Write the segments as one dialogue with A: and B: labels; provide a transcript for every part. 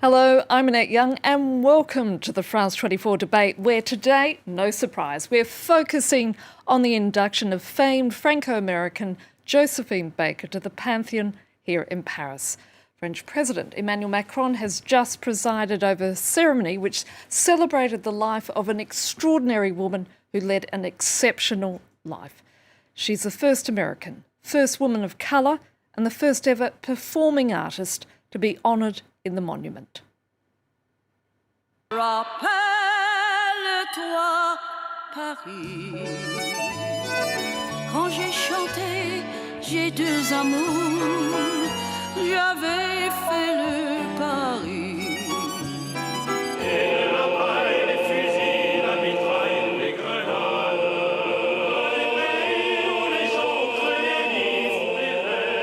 A: Hello, I'm Annette Young and welcome to the France 24 debate, where today, no surprise, we're focusing on the induction of famed Franco-American Josephine Baker to the Pantheon here in Paris. French President Emmanuel Macron has just presided over a ceremony which celebrated the life of an extraordinary woman who led an exceptional life. She's the first American, first woman of colour and the first ever performing artist to be honoured in the monument.
B: Rappelle-toi Paris. Quand j'ai chanté, j'ai deux amours, j'avais fait le pari. Et la paille, les fusils, la mitraille, les grenades, les pays où les autres, les nids font des rêves.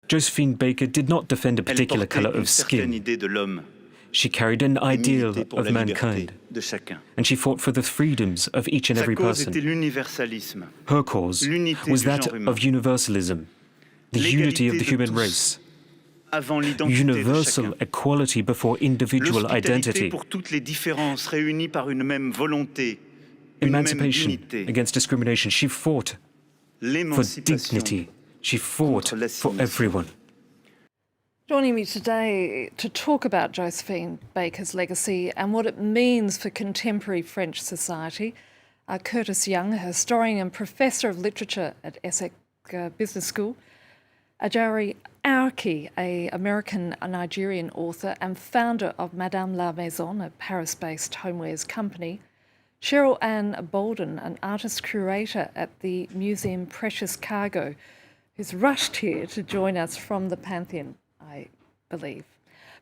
C: Josephine Baker did not defend a particular colour of skin. She carried an ideal of mankind, and she fought for the freedoms of each and every person. Her cause was that of universalism, the unity of the human race, universal equality before individual identity, emancipation against discrimination. She fought for dignity. She fought for everyone.
A: Joining me today to talk about Josephine Baker's legacy and what it means for contemporary French society are Curtis Young, a historian and professor of literature at Essex Business School, Ajari Aoki, an American-Nigerian author and founder of Madame la Maison, a Paris-based homewares company, Cheryl Ann Bolden, an artist-curator at the Museum Precious Cargo, who's rushed here to join us from the Pantheon, I believe.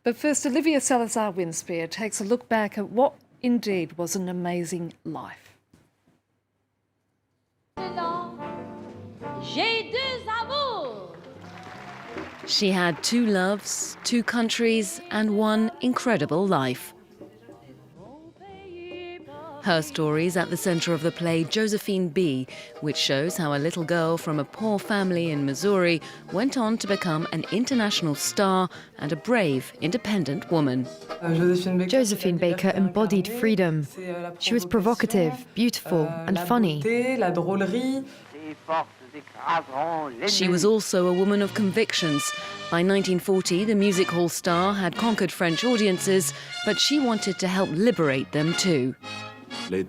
A: But first, Olivia Salazar-Winspear takes a look back at what indeed was an amazing life.
D: She had two loves, two countries, and one incredible life. Her story is at the centre of the play Josephine B., which shows how a little girl from a poor family in Missouri went on to become an international star and a brave, independent woman.
E: Josephine Baker embodied freedom. She was provocative, beautiful, and funny.
D: She was also a woman of convictions. By 1940, the music hall star had conquered French audiences, but she wanted to help liberate them too.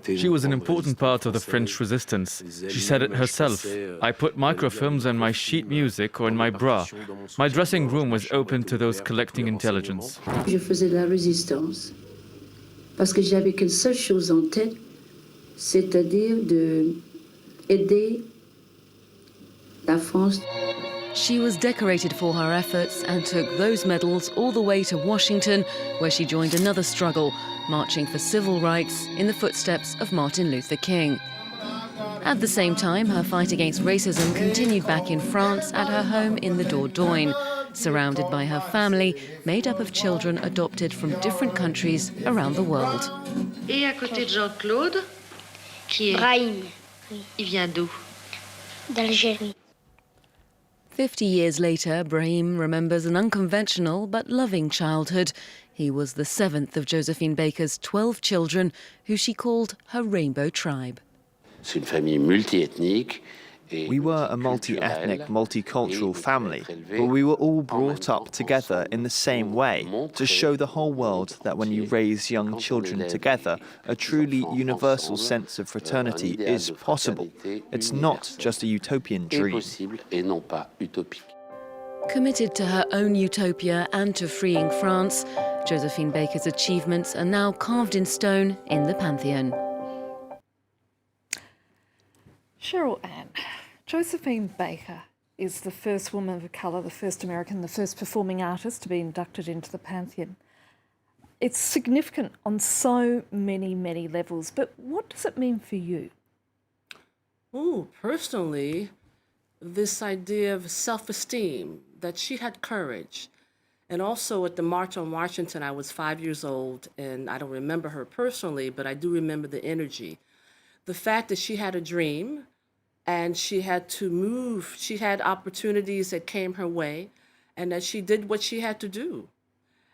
F: She was an important part of the French resistance. She said it herself. I put microfilms on my sheet music or in my bra. My dressing room was open to those collecting intelligence.
G: Je faisais de la résistance parce que j'avais qu'une seule chose en tête, c'est-à-dire d'aider la France.
D: She was decorated for her efforts and took those medals all the way to Washington, where she joined another struggle, marching for civil rights in the footsteps of Martin Luther King. At the same time, her fight against racism continued back in France at her home in the Dordogne, surrounded by her family, made up of children adopted from different countries around the world.
H: Et à côté de Jean-Claude, qui est...
I: Brahim.
H: Il vient d'où?
I: D'Algérie.
D: 50 years later, Brahim remembers an unconventional but loving childhood. He was the seventh of Josephine Baker's 12 children, who she called her rainbow tribe.
J: C'est une famille multiethnique.
K: We were a multi-ethnic, multicultural family, but we were all brought up together in the same way to show the whole world that when you raise young children together, a truly universal sense of fraternity is possible. It's not just a utopian dream.
D: Committed to her own utopia and to freeing France, Josephine Baker's achievements are now carved in stone in the Pantheon.
A: Cheryl Ann, Josephine Baker is the first woman of colour, the first American, the first performing artist to be inducted into the Pantheon. It's significant on so many, many levels, but what does it mean for you?
L: Oh, personally, this idea of self-esteem, that she had courage. And also at the March on Washington, I was 5 years old, and I don't remember her personally, but I do remember the energy. The fact that she had a dream, and she had to move, she had opportunities that came her way, and that she did what she had to do.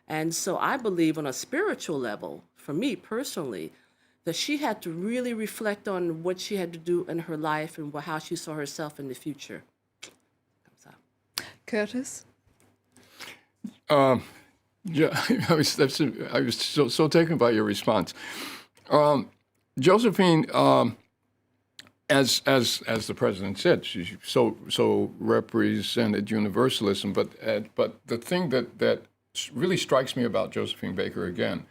L: And so I believe on a spiritual level, for me personally, that she had to really reflect on what she had to do in her life and how she saw herself in the future.
A: Curtis?
M: Yeah, I was so taken by your response. Josephine, as the president said, she so represented universalism. But the thing that really strikes me about Josephine Baker again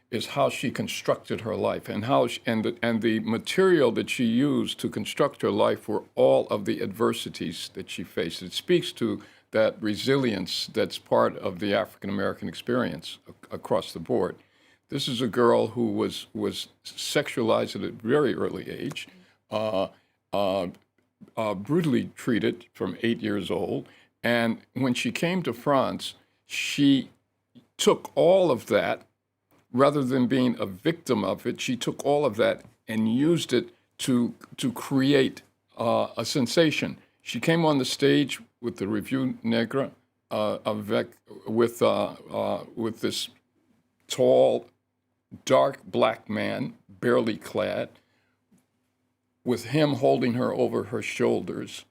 M: is how she constructed her life and the material that she used to construct her life were all of the adversities that she faced. It speaks to that resilience that's part of the African American experience across the board. This is a girl who was sexualized at a very early age, brutally treated from 8 years old, and when she came to France, she took all of that. Rather than being a victim of it, she took all of that and used it to create a sensation. She came on the stage with the Revue Negre, with this tall, dark black man, barely clad, with him holding her over her shoulders.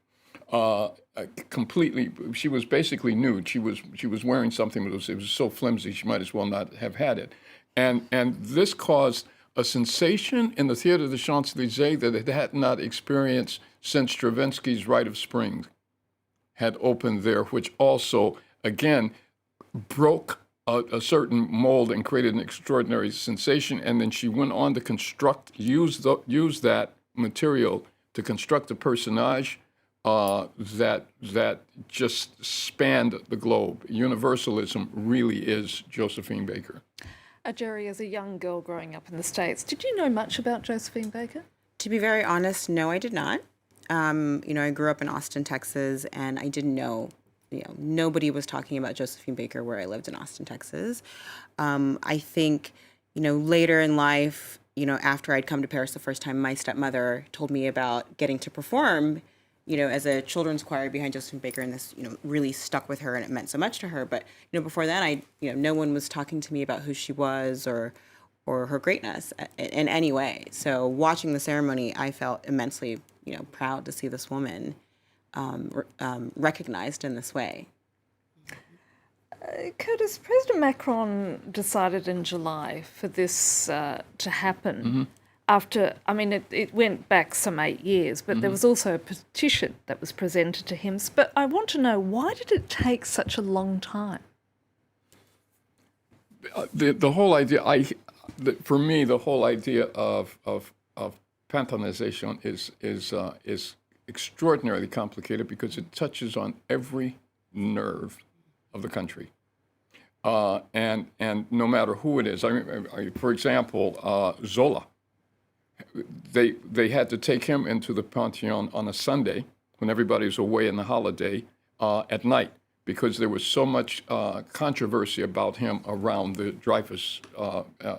M: Completely, she was basically nude. She was wearing something that it was so flimsy she might as well not have had it. And this caused a sensation in the Theatre of the Champs-Élysées that it had not experienced since Stravinsky's Rite of Spring had opened there, which also, again, broke a certain mold and created an extraordinary sensation. And then she went on to use that material to construct a personage that just spanned the globe. Universalism really is Josephine Baker.
A: Jerry, as a young girl growing up in the States, did you know much about Josephine Baker?
N: To be very honest, no, I did not. I grew up in Austin, Texas, and I didn't know, nobody was talking about Josephine Baker where I lived in Austin, Texas. I think, later in life, after I'd come to Paris the first time, my stepmother told me about getting to perform, as a children's choir behind Josephine Baker, and this, really stuck with her and it meant so much to her. But, before then, no one was talking to me about who she was or her greatness in any way. So watching the ceremony, I felt immensely, proud to see this woman recognized in this way.
A: Curtis, President Macron decided in July for this to happen. Mm-hmm. After, it went back some 8 years, but there was also a petition that was presented to him. But I want to know, why did it take such a long time?
M: The whole idea, for me, the whole idea of Pantheonization is extraordinarily complicated because it touches on every nerve of the country, and no matter who it is. For example, Zola. They had to take him into the Pantheon on a Sunday when everybody was away in the holiday at night because there was so much controversy about him around the Dreyfus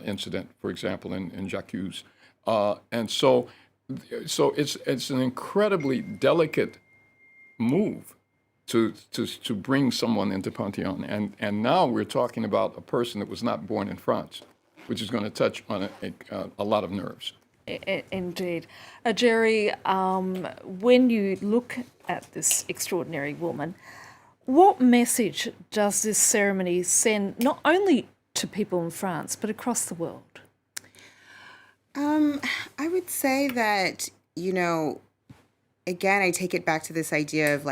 M: incident, for example, in J'accuse. And so it's an incredibly delicate move to bring someone into Pantheon. And now we're talking about a person that was not born in France, which is going to touch on a lot of nerves.
A: Indeed. Jerry, when you look at this extraordinary woman, what message does this ceremony send not only to people in France, but across the world?
N: I would say that, again, I take it back to this idea of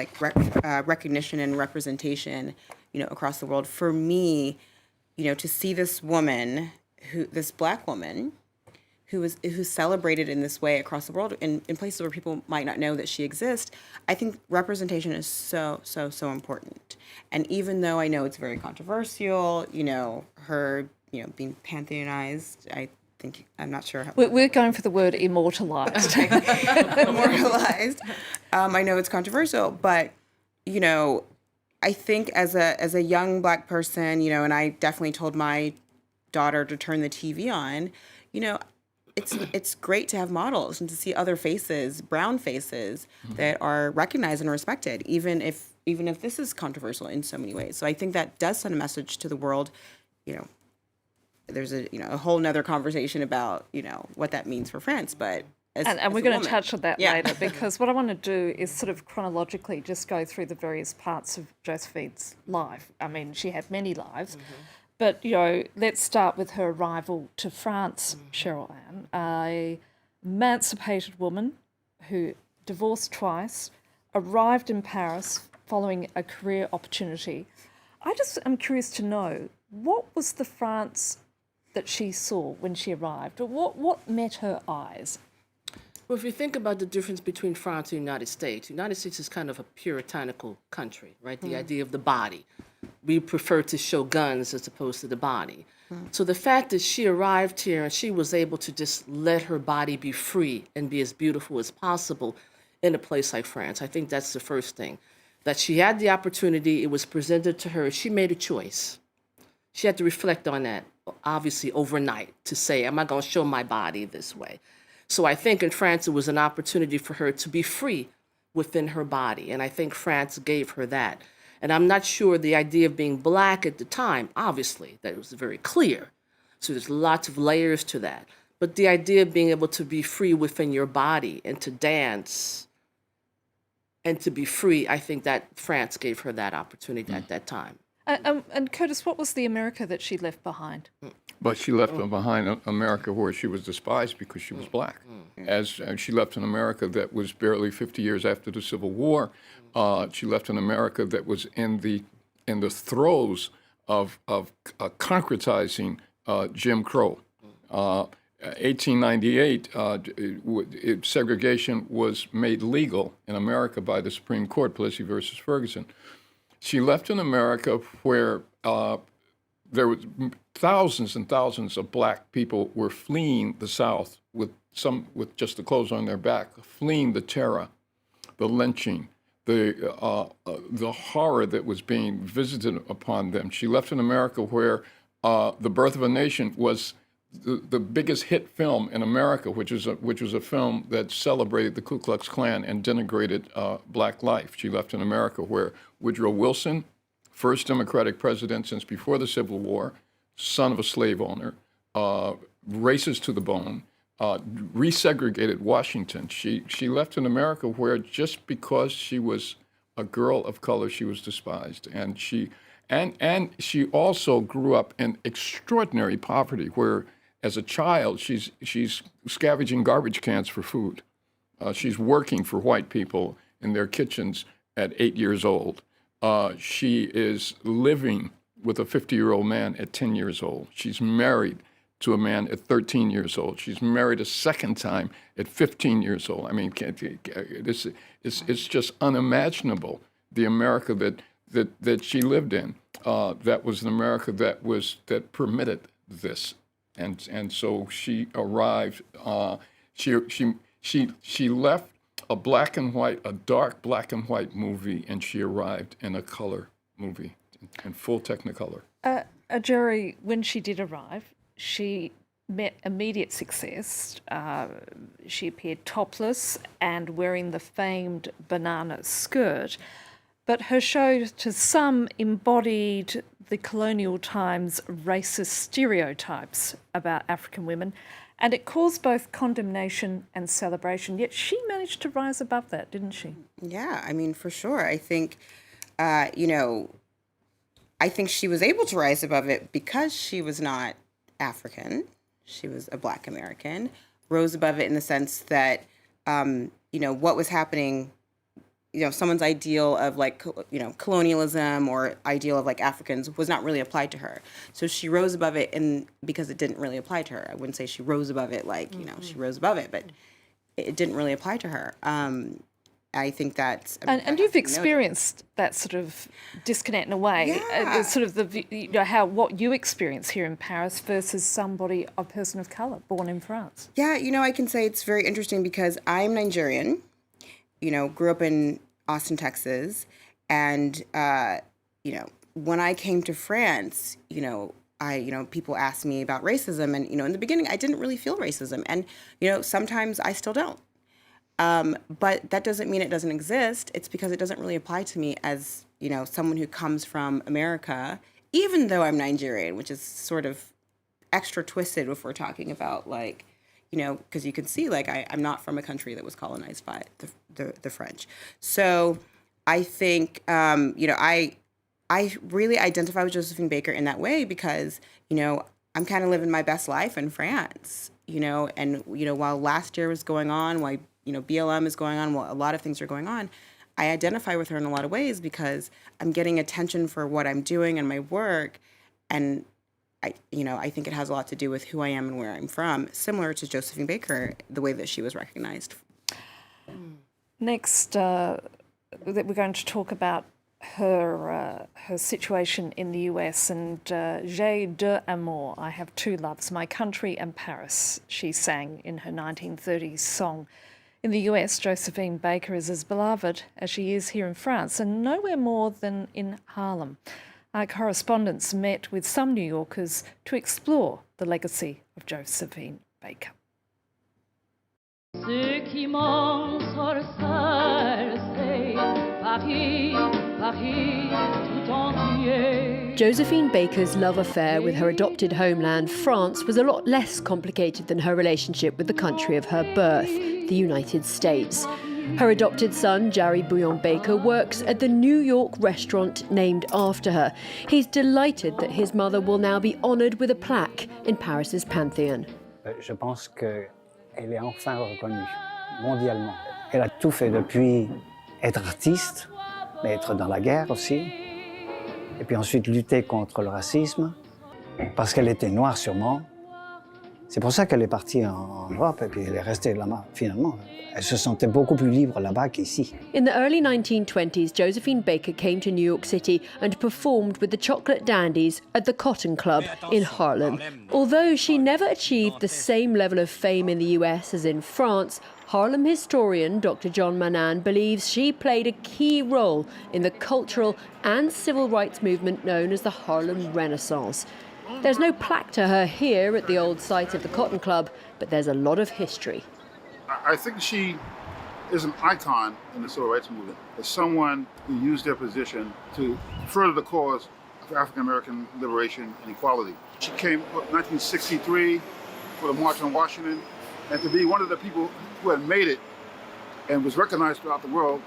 N: recognition and representation, across the world. For me, to see this woman, this Black woman, who's celebrated in this way across the world in places where people might not know that she exists. I think representation is so important. And even though I know it's very controversial, her, being pantheonized, I'm not sure how.
A: We're going for the word immortalized.
N: Immortalized. I know it's controversial, but, I think as a young Black person, and I definitely told my daughter to turn the TV on, it's great to have models and to see other faces, brown faces, that are recognized and respected, even if this is controversial in so many ways. So I think that does send a message to the world. There's a whole nother conversation about what that means for France, but
A: and we're going to touch on that later, because what I want to do is sort of chronologically just go through the various parts of Josephine's life. I mean, she had many lives. But, let's start with her arrival to France, Cheryl Ann, a emancipated woman who divorced twice, arrived in Paris following a career opportunity. I just am curious to know, what was the France that she saw when she arrived? What met her eyes?
L: Well, if you think about the difference between France and the United States is kind of a puritanical country, right? The idea of the body. We prefer to show guns as opposed to the body. So the fact that she arrived here and she was able to just let her body be free and be as beautiful as possible in a place like France, I think that's the first thing. That she had the opportunity, it was presented to her, she made a choice. She had to reflect on that, obviously overnight, to say, am I going to show my body this way? So I think in France it was an opportunity for her to be free within her body, and I think France gave her that. And I'm not sure the idea of being Black at the time, obviously, that was very clear. So there's lots of layers to that. But the idea of being able to be free within your body and to dance and to be free, I think that France gave her that opportunity at that time.
A: And Curtis, what was the America that she left behind?
M: But she left behind America where she was despised because she was Black. As she left an America that was barely 50 years after the Civil War. She left an America that was in the throes of concretizing Jim Crow. 1898, segregation was made legal in America by the Supreme Court, Plessy versus Ferguson. She left an America where there were thousands and thousands of Black people were fleeing the South with just the clothes on their back, fleeing the terror, the lynching, the horror that was being visited upon them. She left an America where The Birth of a Nation was the biggest hit film in America, which was a film that celebrated the Ku Klux Klan and denigrated Black life. She left an America where Woodrow Wilson, first Democratic president since before the Civil War, son of a slave owner, racist to the bone, resegregated Washington. She left an America where just because she was a girl of color, she was despised. And she also grew up in extraordinary poverty, where as a child she's scavenging garbage cans for food. She's working for white people in their kitchens at 8 years old. She is living with a 50-year-old man at 10 years old. She's married to a man at 13 years old. She's married a second time at 15 years old. I mean, it's just unimaginable, the America that she lived in. That was an America that permitted this, and so she arrived. She left a dark black and white movie, and she arrived in a color movie, in full Technicolor.
A: Jerry, when she did arrive, she met immediate success. She appeared topless and wearing the famed banana skirt. But her show to some embodied the colonial times' racist stereotypes about African women, and it caused both condemnation and celebration. Yet she managed to rise above that, didn't she?
N: Yeah, I mean, for sure. I think, I think she was able to rise above it because she was not African. She was a Black American, rose above it in the sense that, what was happening, someone's ideal of like, colonialism or ideal of like Africans was not really applied to her. So she rose above it because it didn't really apply to her. I wouldn't say she rose above it like, she rose above it, but it didn't really apply to her. I think that's...
A: And you've experienced that sort of disconnect in a way.
N: Yeah.
A: Sort of what you experience here in Paris versus a person of colour born in France.
N: Yeah, I can say it's very interesting because I'm Nigerian, grew up in Austin, Texas. And, when I came to France, people asked me about racism. And, in the beginning, I didn't really feel racism. And, sometimes I still don't. But that doesn't mean it doesn't exist. It's because it doesn't really apply to me as, someone who comes from America, even though I'm Nigerian, which is sort of extra twisted if we're talking about like, because you can see like I'm not from a country that was colonized by the French. So I think, I really identify with Josephine Baker in that way because, I'm kind of living my best life in France, and, while last year was going on, while BLM is going on, while a lot of things are going on, I identify with her in a lot of ways because I'm getting attention for what I'm doing and my work. And I think it has a lot to do with who I am and where I'm from, similar to Josephine Baker, the way that she was recognized.
A: Next, we're going to talk about her situation in the US and J'ai deux amours, I have two loves, my country and Paris, she sang in her 1930s song. In the US, Josephine Baker is as beloved as she is here in France, and nowhere more than in Harlem. Our correspondents met with some New Yorkers to explore the legacy of Josephine Baker.
O: Josephine Baker's love affair with her adopted homeland, France, was a lot less complicated than her relationship with the country of her birth, the United States. Her adopted son, Jarry Bouillon Baker, works at the New York restaurant named after her. He's delighted that his mother will now be honoured with a plaque in Paris's Pantheon.
P: Je pense qu'elle est enfin reconnue mondialement. Elle a tout fait depuis être artiste, mais être dans la guerre aussi. Et puis ensuite lutter contre le racisme, parce qu'elle était noire sûrement. C'est pour ça qu'elle est partie en Europe et puis elle est restée là-bas finalement. Elle se sentait beaucoup plus libre là-bas qu'ici.
O: In the early 1920s, Josephine Baker came to New York City and performed with the Chocolate Dandies at the Cotton Club in Harlem. Although she never achieved the same level of fame in the US as in France, Harlem historian Dr. John Manan believes she played a key role in the cultural and civil rights movement known as the Harlem Renaissance. There's no plaque to her here at the old site of the Cotton Club, but there's a lot of history.
Q: I think she is an icon in the civil rights movement, as someone who used their position to further the cause of African American liberation and equality. She came in 1963 for the March on Washington, and to be one of the people who had made it and was recognized throughout the world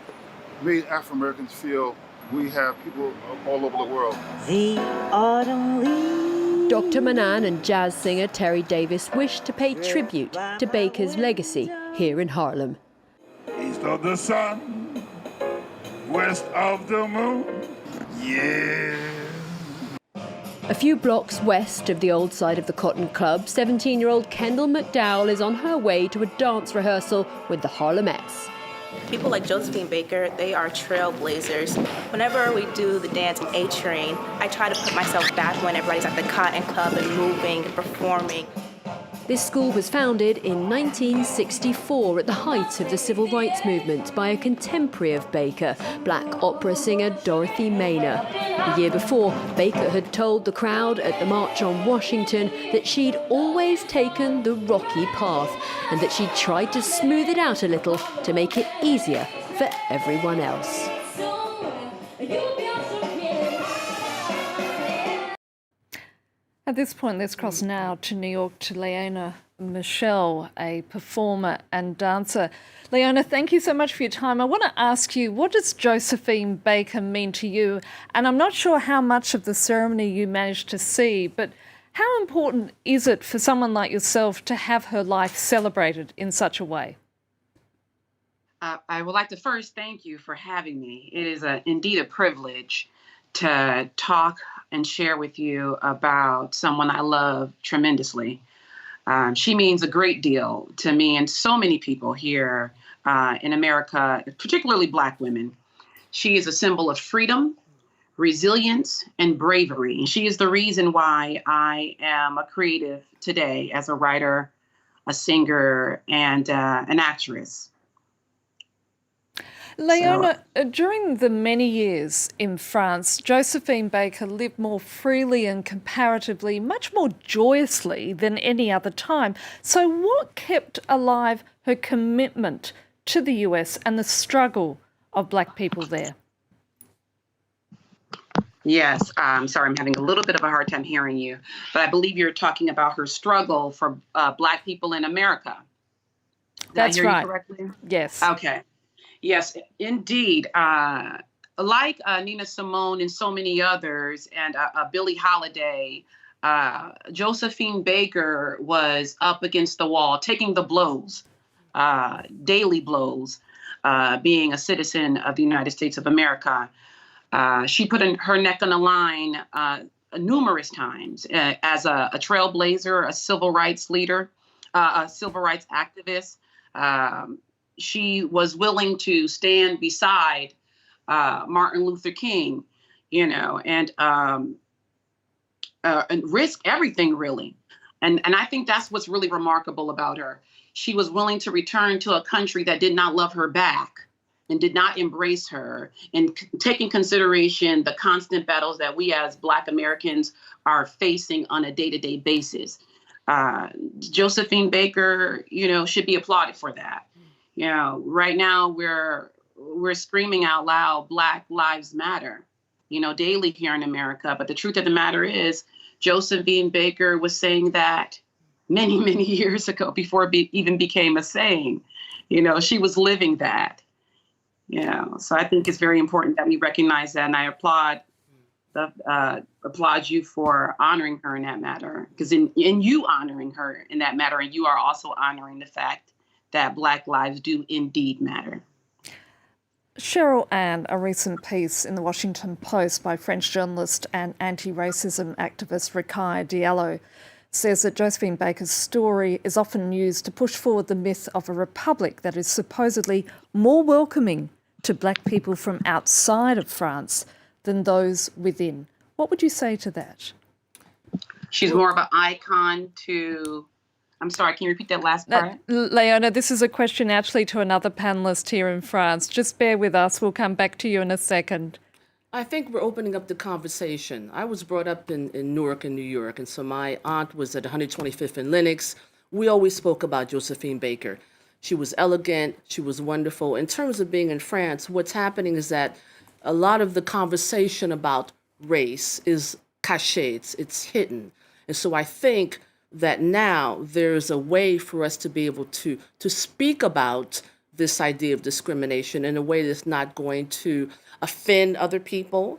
Q: made African Americans feel we have people all over the world.
O: The autumn leaves. Dr. Manan and jazz singer Terry Davis wished to pay tribute to Baker's legacy here in Harlem.
B: East of the sun, west of the moon, yeah.
O: A few blocks west of the old site of the Cotton Club, 17-year-old Kendall McDowell is on her way to a dance rehearsal with the Harlemettes.
R: People like Josephine Baker, they are trailblazers. Whenever we do the dance A-Train, I try to put myself back when everybody's at the Cotton Club and moving and performing.
O: This school was founded in 1964 at the height of the civil rights movement by a contemporary of Baker, black opera singer Dorothy Maynor. The year before, Baker had told the crowd at the March on Washington that she'd always taken the rocky path and that she'd tried to smooth it out a little to make it easier for everyone else.
A: At this point, let's cross now to New York to Leona Michelle, a performer and dancer. Leona, thank you so much for your time. I want to ask you, what does Josephine Baker mean to you? And I'm not sure how much of the ceremony you managed to see, but how important is it for someone like yourself to have her life celebrated in such a way?
S: I would like to first thank you for having me. It is indeed a privilege to talk and share with you about someone I love tremendously. She means a great deal to me and so many people here in America, particularly Black women. She is a symbol of freedom, resilience, and bravery. And she is the reason why I am a creative today as a writer, a singer, and an actress.
A: Leona, during the many years in France, Josephine Baker lived more freely and comparatively much more joyously than any other time. So what kept alive her commitment to the US and the struggle of Black people there?
S: Yes, sorry, I'm having a little bit of a hard time hearing you, but I believe you're talking about her struggle for Black people in America.
A: That's
S: Did I hear
A: right.
S: you correctly?
A: Yes.
S: Okay. Yes, indeed. Like Nina Simone and so many others, and Billie Holiday, Josephine Baker was up against the wall, taking the blows, daily blows, being a citizen of the United States of America. She put her neck on the line numerous times as a trailblazer, a civil rights leader, a civil rights activist. She was willing to stand beside Martin Luther King, and risk everything, really. And I think that's what's really remarkable about her. She was willing to return to a country that did not love her back and did not embrace her, and take in consideration the constant battles that we as Black Americans are facing on a day-to-day basis. Josephine Baker, should be applauded for that. Right now we're screaming out loud, Black Lives Matter, daily here in America. But the truth of the matter is, Josephine Baker was saying that many, many years ago, before it even became a saying. She was living that. So I think it's very important that we recognize that, and I applaud you for honoring her in that matter, because in you honoring her in that matter, and you are also honoring the fact that Black lives do indeed matter.
A: Cheryl Ann, a recent piece in the Washington Post by French journalist and anti-racism activist Rakaya Diallo, says that Josephine Baker's story is often used to push forward the myth of a republic that is supposedly more welcoming to Black people from outside of France than those within. What would you say to that?
S: She's more of an icon to... I'm sorry, can you repeat that last part?
A: Leona, this is a question actually to another panellist here in France. Just bear with us. We'll come back to you in a second.
L: I think we're opening up the conversation. I was brought up in Newark, in New York, and so my aunt was at 125th and Lenox. We always spoke about Josephine Baker. She was elegant. She was wonderful. In terms of being in France, what's happening is that a lot of the conversation about race is caché. It's hidden. And so I think that now there's a way for us to be able to speak about this idea of discrimination in a way that's not going to offend other people.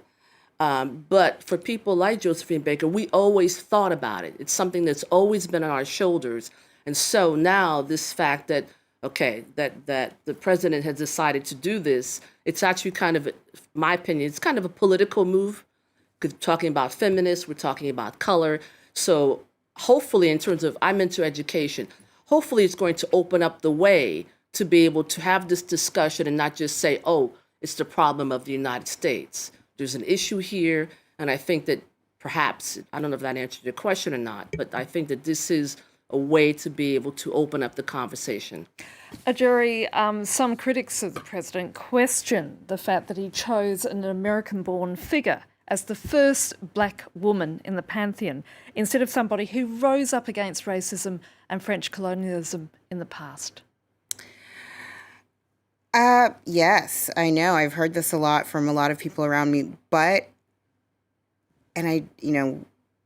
L: But for people like Josephine Baker, we always thought about it. It's something that's always been on our shoulders. And so now this fact that, that the president has decided to do this, it's actually kind of, my opinion, it's kind of a political move. Because talking about feminists, we're talking about color. So hopefully, in terms of, I'm into education, hopefully it's going to open up the way to be able to have this discussion and not just say, oh, it's the problem of the United States. There's an issue here, and I think that perhaps, I don't know if that answered your question or not, but I think that this is a way to be able to open up the conversation.
A: Ajuri, some critics of the president question the fact that he chose an American-born figure as the first Black woman in the Pantheon, instead of somebody who rose up against racism and French colonialism in the past.
N: Yes, I know. I've heard this a lot from a lot of people around me, but, and I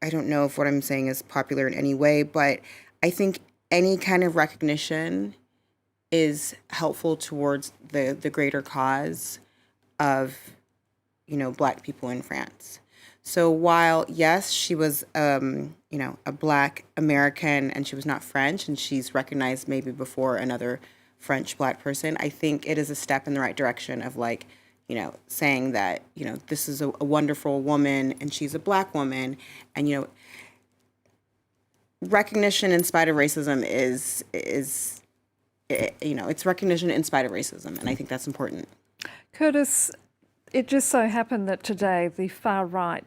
N: don't know if what I'm saying is popular in any way, but I think any kind of recognition is helpful towards the greater cause of, Black people in France. So while, yes, she was, a Black American and she was not French, and she's recognized maybe before another French Black person, I think it is a step in the right direction of like, you know, saying that, you know, this is a wonderful woman and she's a Black woman. And, you know, recognition in spite of racism is you know, it's recognition in spite of racism. And I think that's important.
A: Curtis, it just so happened that today the far-right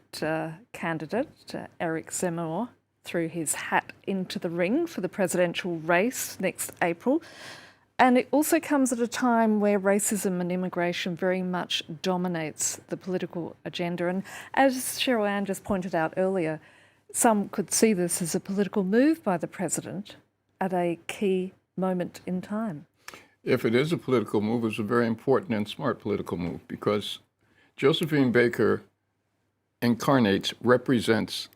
A: candidate, Eric Zemmour, threw his hat into the ring for the presidential race next April. And it also comes at a time where racism and immigration very much dominates the political agenda. And as Cheryl Ann just pointed out earlier, some could see this as a political move by the president at a key moment in time.
M: If it is a political move, it's a very important and smart political move because Josephine Baker represents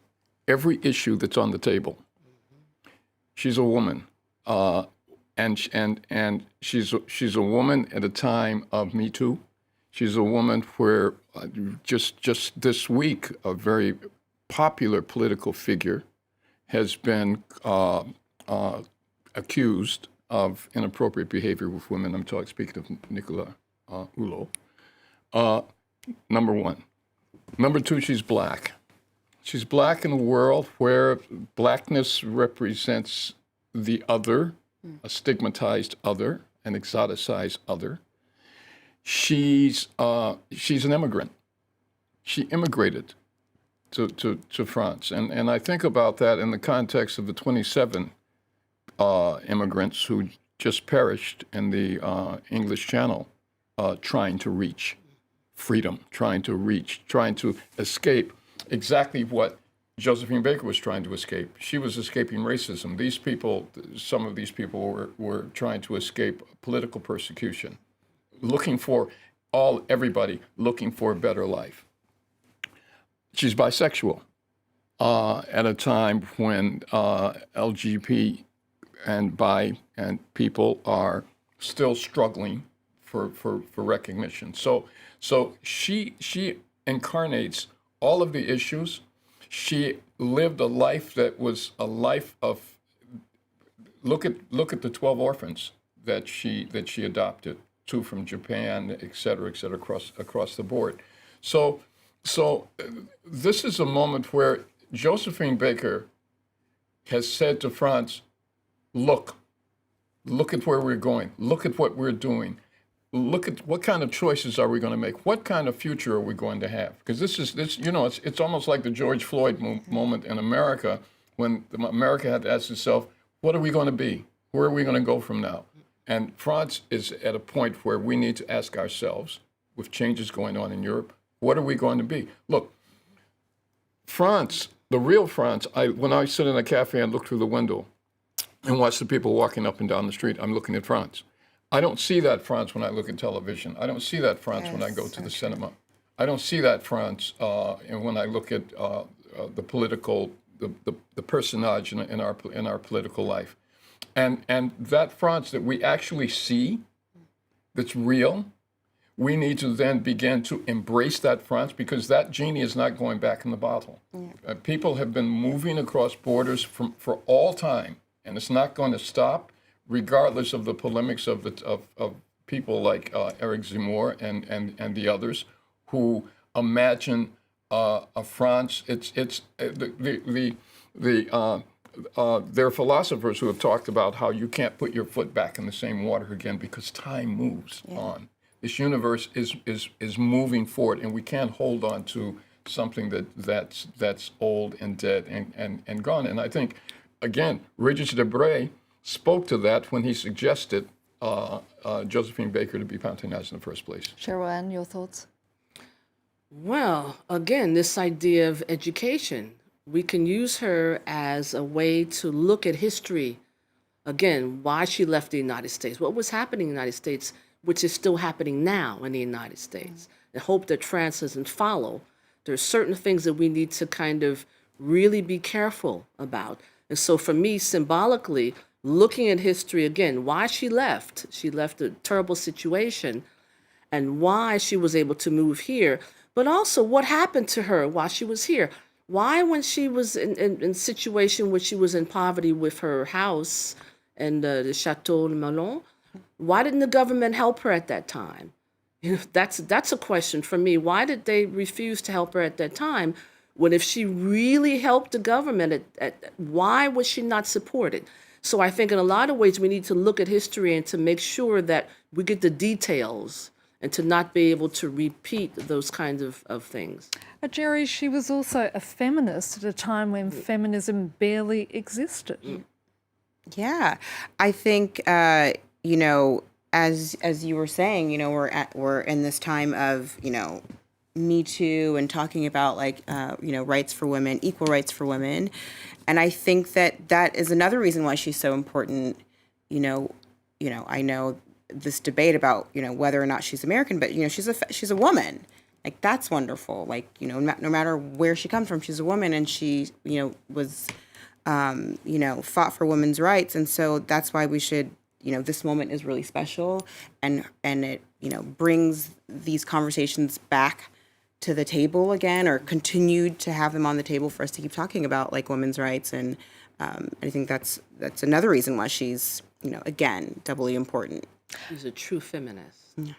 M: every issue that's on the table. She's a woman, and she's a woman at a time of Me Too. She's a woman where just this week a very popular political figure has been accused of inappropriate behavior with women. I'm speaking of Nicolas Hulot. Number one. Number two, she's Black. She's Black in a world where Blackness represents the other, a stigmatized other, an exoticized other. She's an immigrant. She immigrated to France. And I think about that in the context of the 27 immigrants who just perished in the English Channel trying to reach freedom, trying to escape exactly what Josephine Baker was trying to escape. She was escaping racism. These people, some of these people were trying to escape political persecution, everybody looking for a better life. She's bisexual at a time when LGBT and bi and people are still struggling for recognition. So she incarnates all of the issues. She lived a life that was a life of look at the 12 orphans that she adopted, 2 from Japan, et cetera, across the board. So this is a moment where Josephine Baker has said to France, look at where we're going. Look at what we're doing. Look at what kind of choices are we going to make? What kind of future are we going to have? Because it's almost like the George Floyd moment in America when America had to ask itself, what are we going to be? Where are we going to go from now? And France is at a point where we need to ask ourselves, with changes going on in Europe, what are we going to be? Look, France, the real France, when I sit in a cafe and look through the window and watch the people walking up and down the street, I'm looking at France. I don't see that France when I look at television. I don't see that France when I go to the cinema. I don't see that France when I look at the political, the personage in our political life. And that France that we actually see, that's real, we need to then begin to embrace that France because that genie is not going back in the bottle. Yeah. People have been moving across borders for all time, and it's not going to stop, regardless of the polemics of people like Eric Zemmour and the others who imagine a France. There are philosophers who have talked about how you can't put your foot back in the same water again because time moves on. This universe is moving forward, and we can't hold on to something that's old and dead and gone. And I think, again, Regis Debray spoke to that when he suggested Josephine Baker to be patronized in the first place.
A: Cheryl Ann, your thoughts?
L: Well, again, this idea of education. We can use her as a way to look at history. Again, why she left the United States, what was happening in the United States, which is still happening now in the United States. I hope that France doesn't follow. There are certain things that we need to kind of really be careful about. And so for me, symbolically, looking at history again, why she left a terrible situation, and why she was able to move here, but also what happened to her while she was here. Why, when she was in a situation where she was in poverty with her house and the Chateau de Melon, Why didn't the government help her at that time? That's a question for me. Why did they refuse to help her at that time? When if she really helped the government, why was she not supported? So I think in a lot of ways we need to look at history and to make sure that we get the details and to not be able to repeat those kinds of things.
A: Jerry, she was also a feminist at a time when feminism barely existed.
N: Yeah, I think as you were saying, we're in this time of Me Too and talking about rights for women, equal rights for women, and I think that is another reason why she's so important. I know this debate about whether or not she's American, but she's a woman. Like, that's wonderful. Like, no matter where she comes from, she's a woman, and she was fought for women's rights, and so that's why we should. This moment is really special, and it brings these conversations back to the table again, or continued to have them on the table for us to keep talking about women's rights, and I think that's another reason why she's again doubly important.
L: She's a true feminist.
N: Yeah.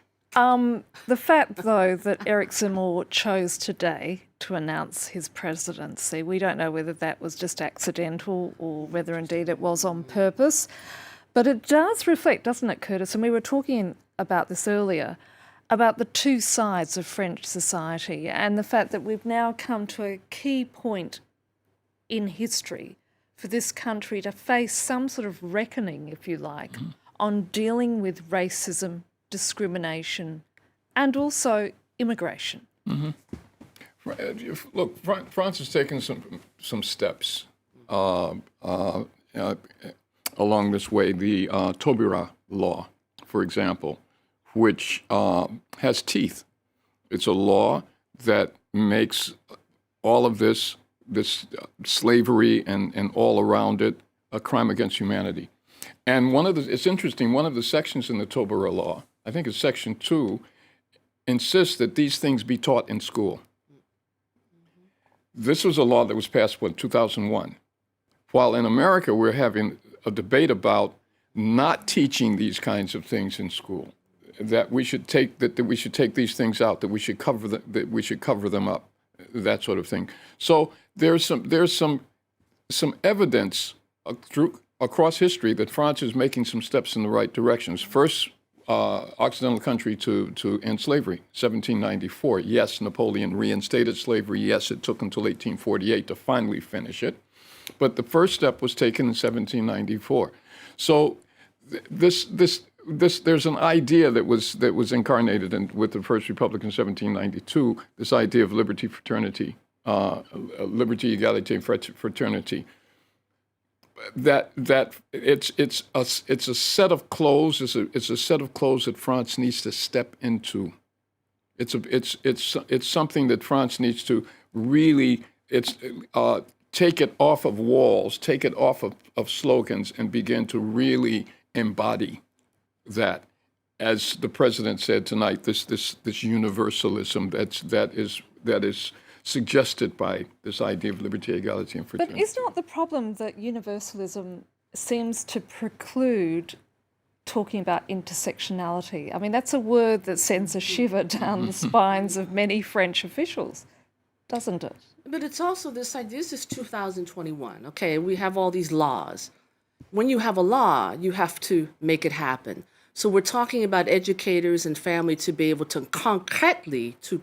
A: The fact, though, that Eric Zemmour chose today to announce his presidency, we don't know whether that was just accidental or whether indeed it was on purpose. But it does reflect, doesn't it, Curtis? And we were talking about this earlier, about the two sides of French society and the fact that we've now come to a key point in history for this country to face some sort of reckoning, if you like, on dealing with racism, discrimination, and also immigration.
M: Look, France has taken some steps along this way. The Taubira law, for example, which has teeth. It's a law that makes all of this slavery and all around it a crime against humanity. And it's interesting, one of the sections in the Taubira law, I think it's section 2, insists that these things be taught in school. This was a law that was passed, 2001. While in America, we're having a debate about not teaching these kinds of things in school, that we should take these things out, that we should cover them up, that sort of thing. So there's some evidence across history that France is making some steps in the right directions. First, Occidental country to end slavery, 1794. Yes, Napoleon reinstated slavery. Yes, it took until 1848 to finally finish it. But the first step was taken in 1794. So there's an idea that was incarnated with the First Republic in 1792. This idea of liberty, fraternity, liberty, equality, fraternity. That it's a set of clothes. It's a set of clothes that France needs to step into. It's something that France needs to really take it off of walls, take it off of slogans, and begin to really embody that. As the president said tonight, this universalism that is suggested by this idea of liberty, equality, and fraternity.
A: But is not the problem that universalism seems to preclude talking about intersectionality? I mean, that's a word that sends a shiver down the spines of many French officials, doesn't it?
L: But it's also this idea, this is 2021, okay? We have all these laws. When you have a law, you have to make it happen. So we're talking about educators and family to be able to concretely, to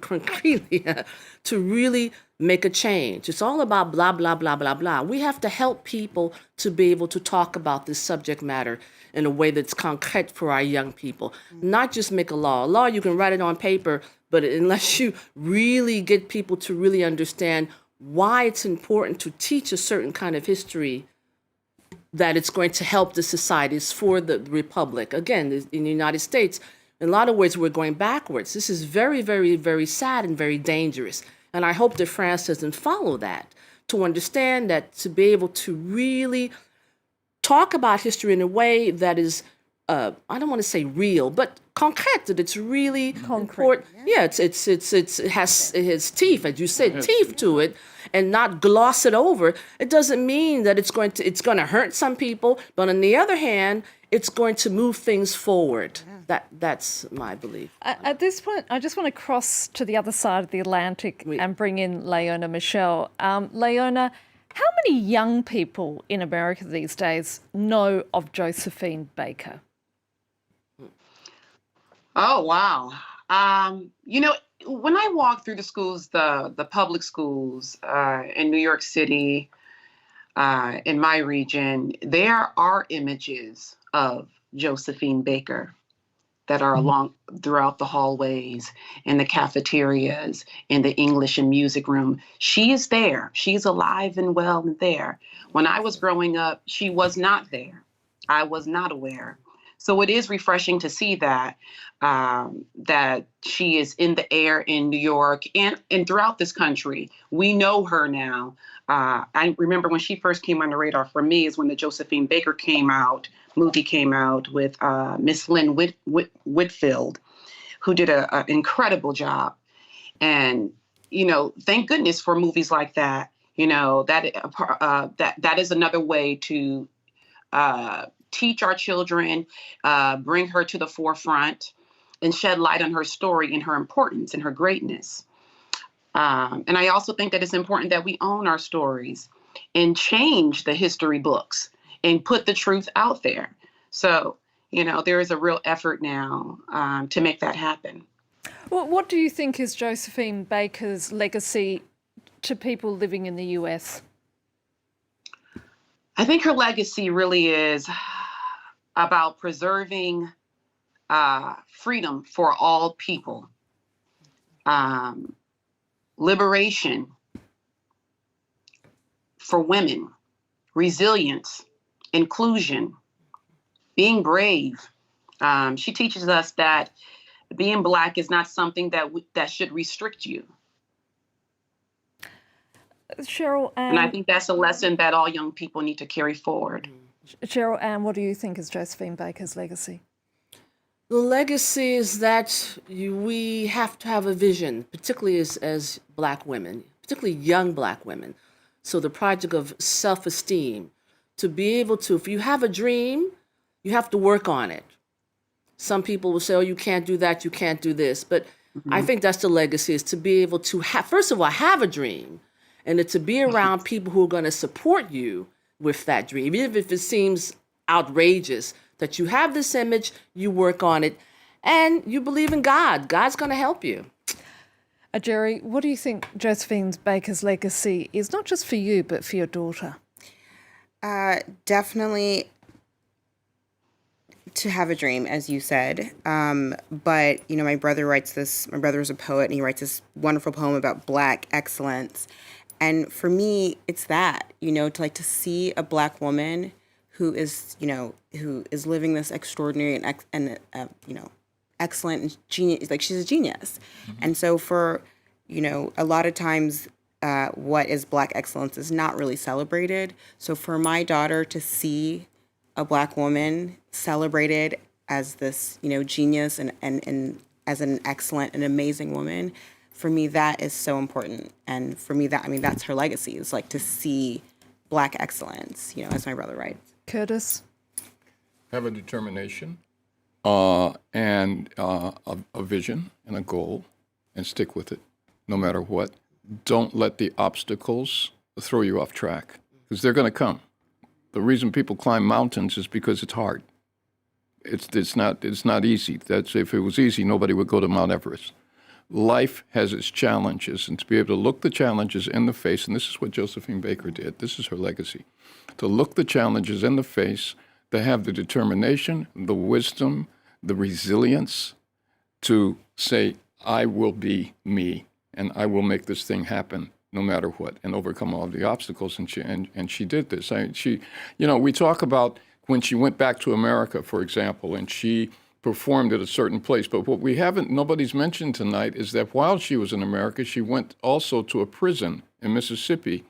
L: really make a change. It's all about blah, blah, blah, blah, blah. We have to help people to be able to talk about this subject matter in a way that's concrete for our young people. Not just make a law. A law, you can write it on paper, but unless you really get people to really understand why it's important to teach a certain kind of history, that it's going to help the societies for the republic. Again, in the United States, in a lot of ways, we're going backwards. This is very, very, very sad and very dangerous. And I hope that France doesn't follow that, to understand that to be able to really talk about history in a way that is, I don't want to say real, but concrete, that it's really important. Yeah, it has teeth, as you said, teeth to it, and not gloss it over. It doesn't mean that it's going to hurt some people, but on the other hand, it's going to move things forward. That's my belief.
A: At this point, I just want to cross to the other side of the Atlantic and bring in Leona Michelle. Leona, how many young people in America these days know of Josephine Baker?
S: Oh, wow. When I walk through the schools, the public schools in New York City, in my region, there are images of Josephine Baker that are along throughout the hallways, in the cafeterias, in the English and music room. She is there. She's alive and well and there. When I was growing up, she was not there. I was not aware. So it is refreshing to see that that she is in the air in New York and throughout this country. We know her now. I remember when she first came on the radar for me is when the Josephine Baker movie came out with Miss Lynn Whitfield, who did an incredible job. And, thank goodness for movies like that. That is another way to teach our children, bring her to the forefront, and shed light on her story and her importance and her greatness. And I also think that it's important that we own our stories and change the history books and put the truth out there. So, there is a real effort now to make that happen.
A: Well, what do you think is Josephine Baker's legacy to people living in the US?
S: I think her legacy really is about preserving freedom for all people, liberation for women, resilience, inclusion, being brave. She teaches us that being Black is not something that should restrict you.
A: Cheryl Ann.
S: And I think that's a lesson that all young people need to carry forward.
A: Cheryl Ann, what do you think is Josephine Baker's legacy?
L: The legacy is that we have to have a vision, particularly as Black women, particularly young Black women. So the project of self-esteem, to be able to, if you have a dream, you have to work on it. Some people will say, oh, you can't do that, you can't do this. But I think that's the legacy, is to be able to, first of all, have a dream, and to be around people who are going to support you with that dream, even if it seems outrageous, that you have this image, you work on it, and you believe in God. God's going to help you.
A: Jerry, what do you think Josephine Baker's legacy is, not just for you, but for your daughter?
N: Definitely to have a dream, as you said. But, my brother is a poet, and he writes this wonderful poem about Black excellence. And for me, it's that, to see a Black woman who is living this extraordinary and excellent and genius, like she's a genius. And so for, a lot of times what is Black excellence is not really celebrated. So for my daughter to see a Black woman celebrated as this, genius and as an excellent and amazing woman, for me, that is so important. And for me, that's her legacy, is to see Black excellence, as my brother writes.
A: Curtis?
M: Have a determination and a vision and a goal, and stick with it no matter what. Don't let the obstacles throw you off track, because they're going to come. The reason people climb mountains is because it's hard. It's not easy. That's, if it was easy, nobody would go to Mount Everest. Life has its challenges, and to be able to look the challenges in the face, and this is what Josephine Baker did, this is her legacy, to look the challenges in the face, to have the determination, the wisdom, the resilience to say, I will be me, and I will make this thing happen no matter what, and overcome all of the obstacles, and she did this. We talk about when she went back to America, for example, and she performed at a certain place. But what nobody's mentioned tonight is that while she was in America, she went also to a prison in Mississippi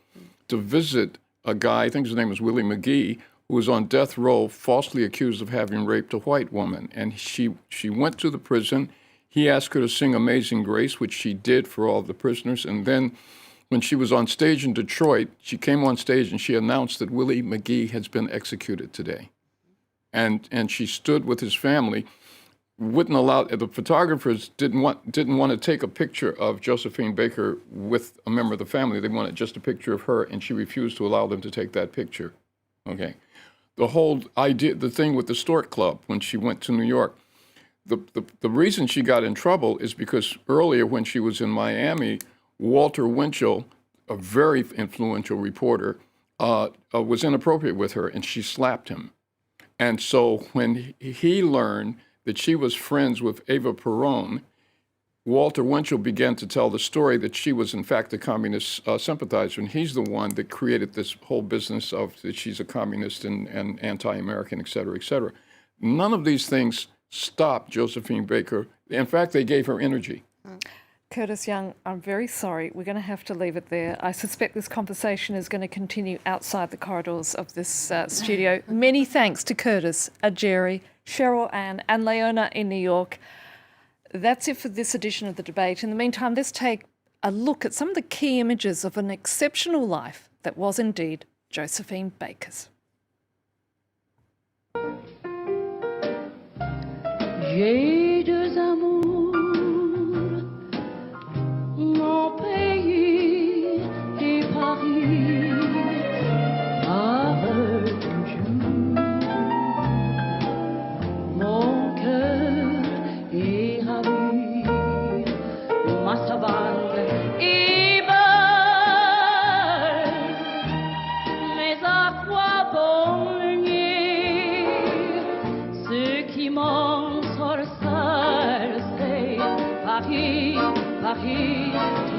M: to visit a guy, I think his name was Willie McGee, who was on death row, falsely accused of having raped a white woman. And she went to the prison. He asked her to sing Amazing Grace, which she did for all of the prisoners. And then when she was on stage in Detroit, she came on stage and she announced that Willie McGee has been executed today. and she stood with his family. Wouldn't allow, the photographers didn't want to take a picture of Josephine Baker with a member of the family. They wanted just a picture of her, and she refused to allow them to take that picture. Okay, the whole idea, the thing with the Stork Club when she went to New York, the reason she got in trouble is because earlier when she was in Miami, Walter Winchell, a very influential reporter, was inappropriate with her, and she slapped him. And so when he learned that she was friends with Eva Peron, Walter Winchell began to tell the story that she was in fact a communist sympathizer, and he's the one that created this whole business of that she's a communist and anti-American, et cetera, et cetera. None of these things stopped Josephine Baker. In fact, they gave her energy.
A: Curtis Young, I'm very sorry. We're going to have to leave it there. I suspect this conversation is going to continue outside the corridors of this studio. Many thanks to Curtis, Jerry, Cheryl Ann and Leona in New York. That's it for this edition of The Debate. In the meantime, let's take a look at some of the key images of an exceptional life that was indeed Josephine Baker's.
B: J'ai deux amours, mon pays et Paris, par jour. Mon cœur est ravi, ma savane est belle, mais à quoi bon le nier, ce qui m'en c'est Paris, Paris.